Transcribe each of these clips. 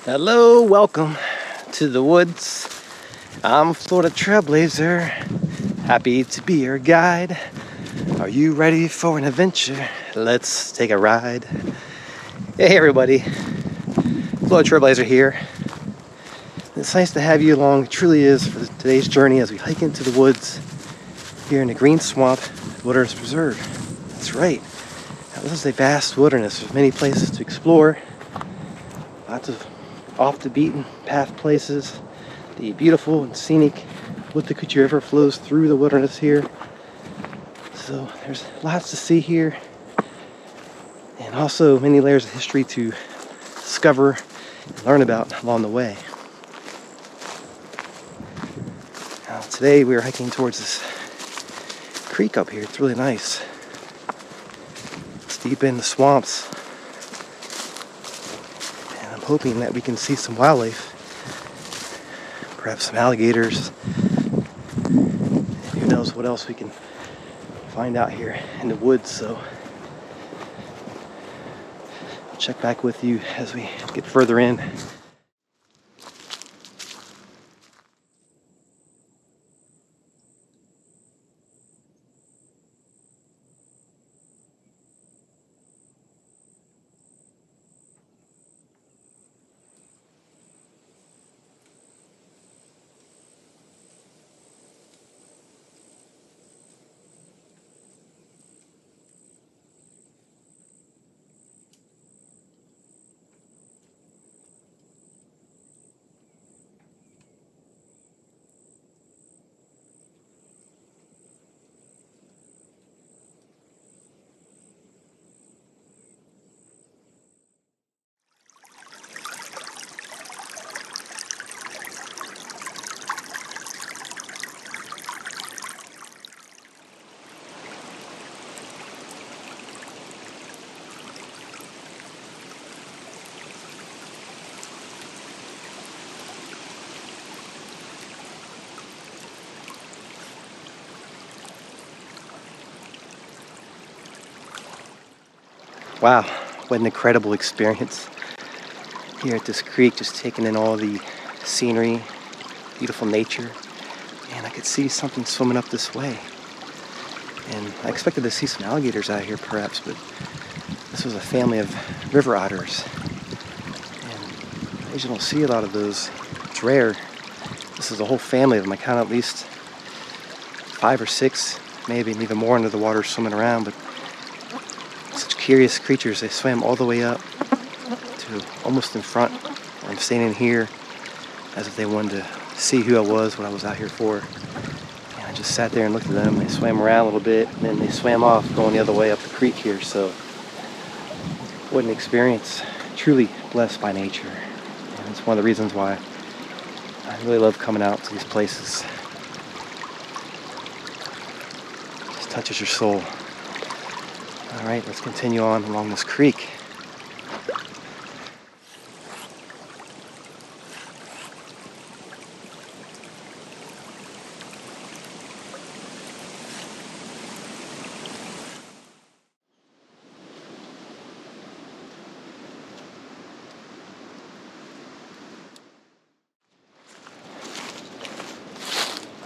Hello, welcome to the woods. I'm Florida Trailblazer, happy to be your guide. Are you ready for an adventure? Let's take a ride. Hey everybody, Florida Trailblazer here. It's nice to have you along, it truly is, for today's journey as we hike into the woods here in the Green Swamp Wilderness Preserve. That's right, now, this is a vast wilderness with many places to explore, lots of off the beaten path places. The beautiful and scenic Withlacoochee River flows through the wilderness here. So there's lots to see here, and also many layers of history to discover and learn about along the way. Now, today we are hiking towards this creek up here. It's really nice. It's deep in the swamps. And I'm hoping that we can see some wildlife. Perhaps some alligators. And who knows what else we can find out here in the woods. So I'll check back with you as we get further in. Wow, what an incredible experience here at this creek, just taking in all the scenery, beautiful nature, and I could see something swimming up this way. And I expected to see some alligators out here perhaps, but this was a family of river otters. And I usually don't see a lot of those. It's rare. This is a whole family of them. I count at least 5 or 6, maybe even more under the water swimming around, but such curious creatures. They swam all the way up to almost in front. I'm standing here as if they wanted to see who I was, what I was out here for. And I just sat there and looked at them. They swam around a little bit, and then they swam off going the other way up the creek here. So what an experience. Truly blessed by nature. And it's one of the reasons why I really love coming out to these places. It just touches your soul. All right, let's continue on along this creek.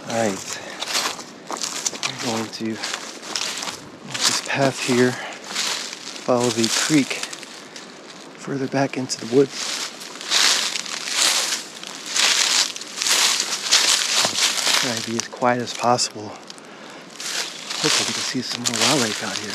All right, we're going to walk this path here, follow the creek further back into the woods. Try to be as quiet as possible. Hopefully we can see some more wildlife out here.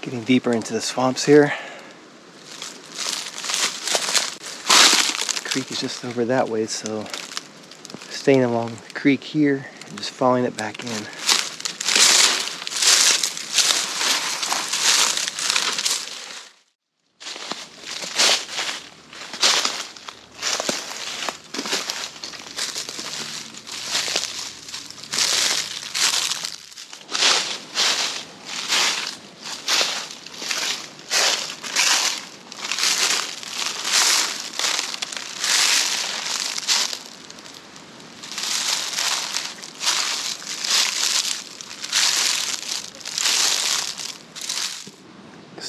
Getting deeper into the swamps here. The creek is just over that way, so staying along the creek here and just following it back in.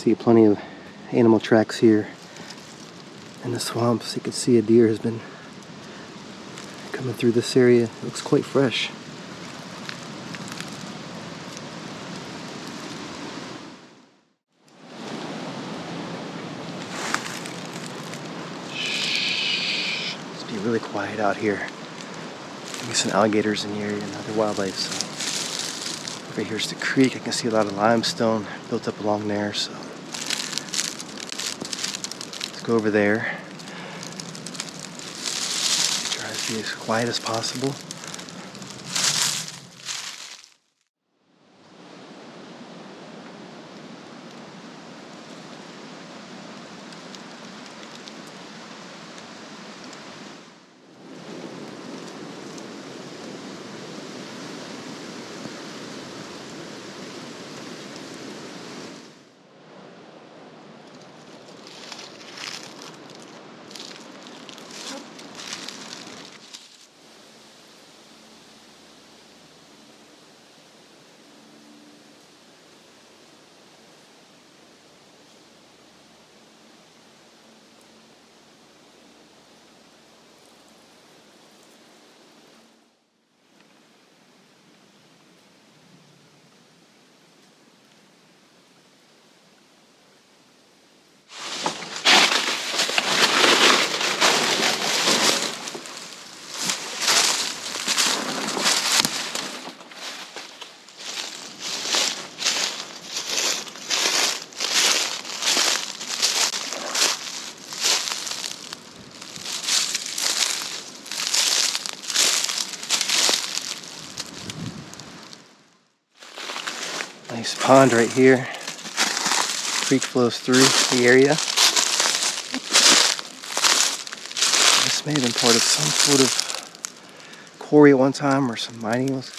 see plenty of animal tracks here in the swamps. You can see a deer has been coming through this area. It looks quite fresh. Shh. Let's be really quiet out here. Maybe some alligators in the area and other wildlife. So over here's the creek. I can see a lot of limestone built up along there. So let's go over there. Try to be as quiet as possible. Nice pond right here. Creek flows through the area. This may have been part of some sort of quarry at one time where some mining was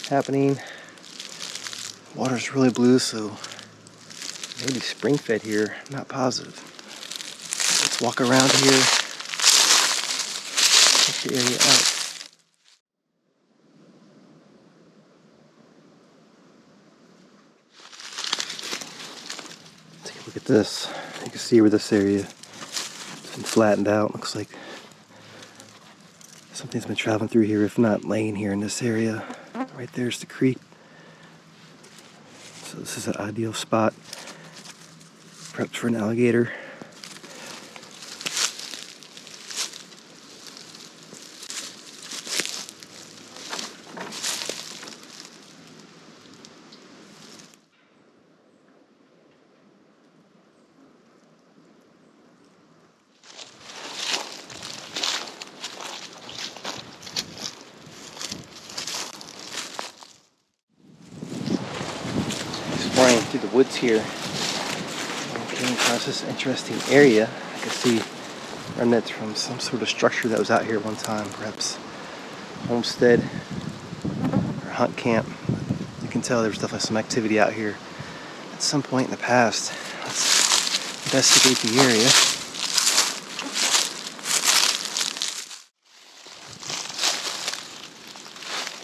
happening. Water's really blue, so maybe spring fed here. I'm not positive. Let's walk around here. Check the area out. Look at this. You can see where this area has been flattened out. Looks like something's been traveling through here, if not laying here in this area. Right there's the creek. So this is an ideal spot, perhaps for an alligator. Exploring through the woods here, I came across this interesting area. I could see remnants from some sort of structure that was out here one time, perhaps homestead or hunt camp. You can tell there was definitely some activity out here at some point in the past. Let's investigate the area.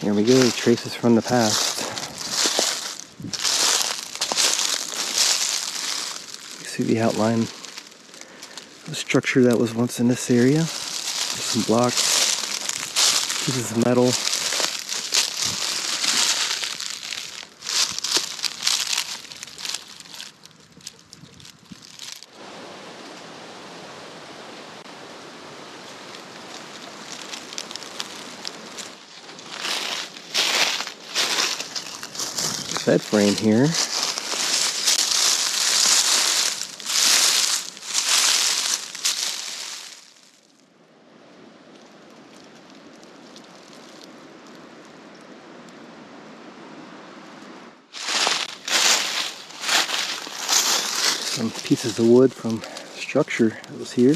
Here we go, traces from the past. You see the outline of the structure that was once in this area. There's some blocks, pieces of metal. Bed frame here. Some pieces of wood from structure that was here.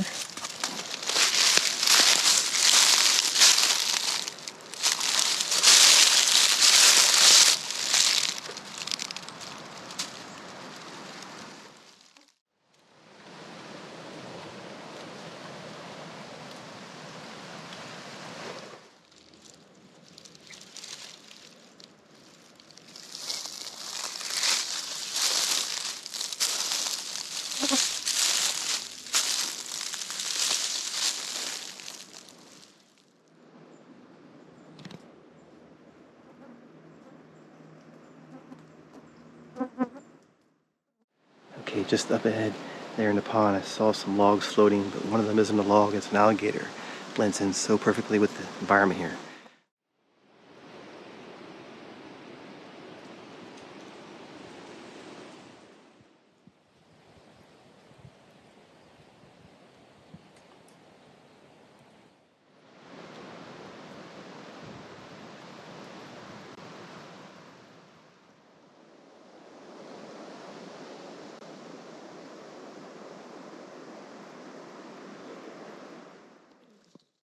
Okay, just up ahead there in the pond, I saw some logs floating, but one of them isn't a log, it's an alligator. Blends in so perfectly with the environment here.